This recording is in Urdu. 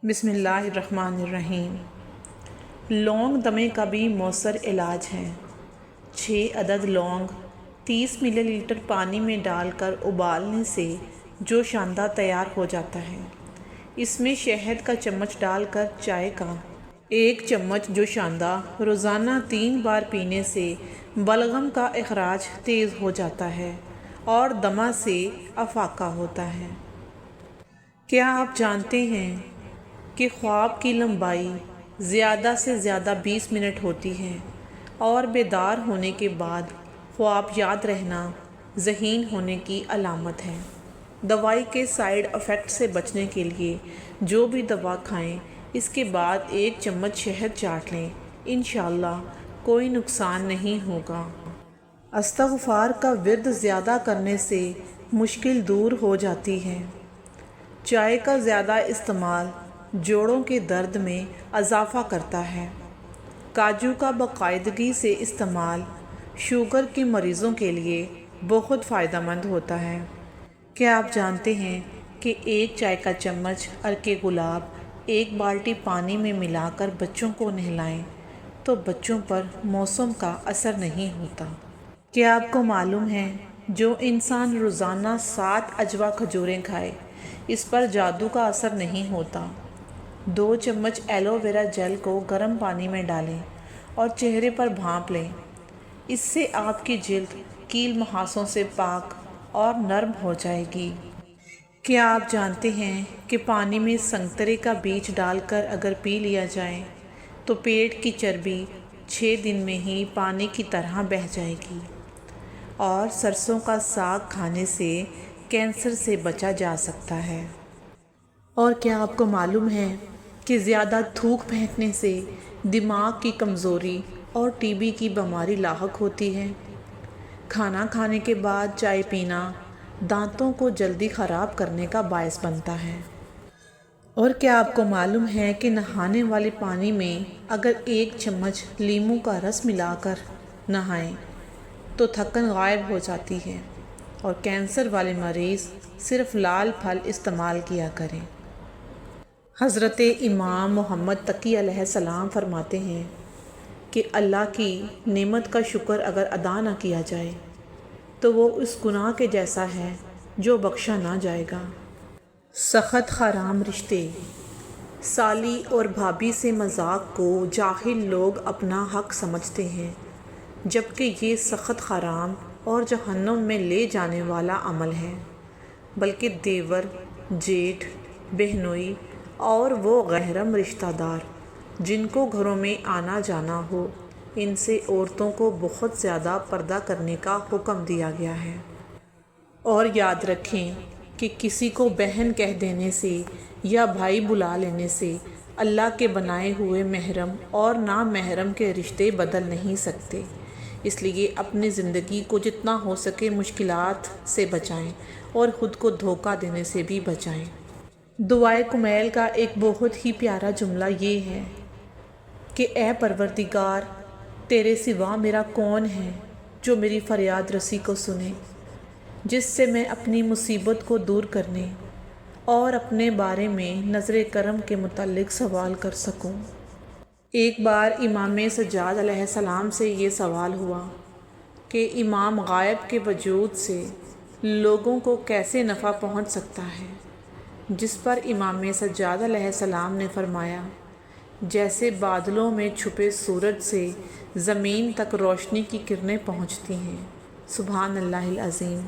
بسم اللہ الرحمن الرحیم۔ لونگ دمے کا بھی مؤثر علاج ہے۔ 6 عدد لونگ 30 ملی لیٹر پانی میں ڈال کر ابالنے سے جو شاندار تیار ہو جاتا ہے۔ اس میں شہد کا چمچ ڈال کر چائے کا 1 چمچ جو شاندار روزانہ 3 بار پینے سے بلغم کا اخراج تیز ہو جاتا ہے اور دمہ سے افاقہ ہوتا ہے۔ کیا آپ جانتے ہیں کہ خواب کی لمبائی زیادہ سے زیادہ 20 منٹ ہوتی ہے اور بیدار ہونے کے بعد خواب یاد رہنا ذہین ہونے کی علامت ہے۔ دوائی کے سائیڈ ایفیکٹ سے بچنے کے لیے جو بھی دوا کھائیں اس کے بعد 1 چمچ شہد چاٹ لیں، انشاءاللہ کوئی نقصان نہیں ہوگا۔ استغفار کا ورد زیادہ کرنے سے مشکل دور ہو جاتی ہے۔ چائے کا زیادہ استعمال جوڑوں کے درد میں اضافہ کرتا ہے۔ کاجو کا باقاعدگی سے استعمال شوگر کے مریضوں کے لیے بہت فائدہ مند ہوتا ہے۔ کیا آپ جانتے ہیں کہ 1 چائے کا چمچ عرق گلاب 1 بالٹی پانی میں ملا کر بچوں کو نہلائیں تو بچوں پر موسم کا اثر نہیں ہوتا؟ کیا آپ کو معلوم ہے جو انسان روزانہ 7 عجوہ کھجوریں کھائے اس پر جادو کا اثر نہیں ہوتا؟ 2 چمچ ایلو ویرا جیل کو گرم پانی میں ڈالیں اور چہرے پر بھاپ لیں۔ اس سے آپ کی جلد کیل محاسوں سے پاک اور نرم ہو جائے گی۔ کیا آپ جانتے ہیں کہ پانی میں سنگترے کا بیج ڈال کر اگر پی لیا جائے تو پیٹ کی چربی 6 دن میں ہی پانی کی طرح بہہ جائے گی؟ اور سرسوں کا ساگ کھانے سے کینسر سے بچا جا سکتا ہے۔ اور کیا آپ کو معلوم ہے کہ زیادہ تھوک پھینکنے سے دماغ کی کمزوری اور ٹی بی کی بیماری لاحق ہوتی ہے؟ کھانا کھانے کے بعد چائے پینا دانتوں کو جلدی خراب کرنے کا باعث بنتا ہے۔ اور کیا آپ کو معلوم ہے کہ نہانے والے پانی میں اگر 1 چمچ لیموں کا رس ملا کر نہائیں تو تھکن غائب ہو جاتی ہے؟ اور کینسر والے مریض صرف لال پھل استعمال کیا کریں۔ حضرت امام محمد تقی علیہ السلام فرماتے ہیں کہ اللہ کی نعمت کا شکر اگر ادا نہ کیا جائے تو وہ اس گناہ کے جیسا ہے جو بخشا نہ جائے گا۔ سخت حرام رشتے، سالی اور بھابھی سے مذاق کو جاہل لوگ اپنا حق سمجھتے ہیں، جبکہ یہ سخت حرام اور جہنم میں لے جانے والا عمل ہے۔ بلکہ دیور، جیٹھ، بہنوئی اور وہ غیرم رشتہ دار جن کو گھروں میں آنا جانا ہو، ان سے عورتوں کو بہت زیادہ پردہ کرنے کا حکم دیا گیا ہے۔ اور یاد رکھیں کہ کسی کو بہن کہہ دینے سے یا بھائی بلا لینے سے اللہ کے بنائے ہوئے محرم اور نامحرم کے رشتے بدل نہیں سکتے۔ اس لیے اپنی زندگی کو جتنا ہو سکے مشکلات سے بچائیں اور خود کو دھوکہ دینے سے بھی بچائیں۔ دعائے کمیل کا ایک بہت ہی پیارا جملہ یہ ہے کہ اے پروردگار، تیرے سوا میرا کون ہے جو میری فریاد رسی کو سنے، جس سے میں اپنی مصیبت کو دور کرنے اور اپنے بارے میں نظر کرم کے متعلق سوال کر سکوں۔ ایک بار امام سجاد علیہ السلام سے یہ سوال ہوا کہ امام غائب کے وجود سے لوگوں کو کیسے نفع پہنچ سکتا ہے؟ جس پر امام سجاد علیہ السلام نے فرمایا، جیسے بادلوں میں چھپے سورج سے زمین تک روشنی کی کرنیں پہنچتی ہیں۔ سبحان اللہ العظیم۔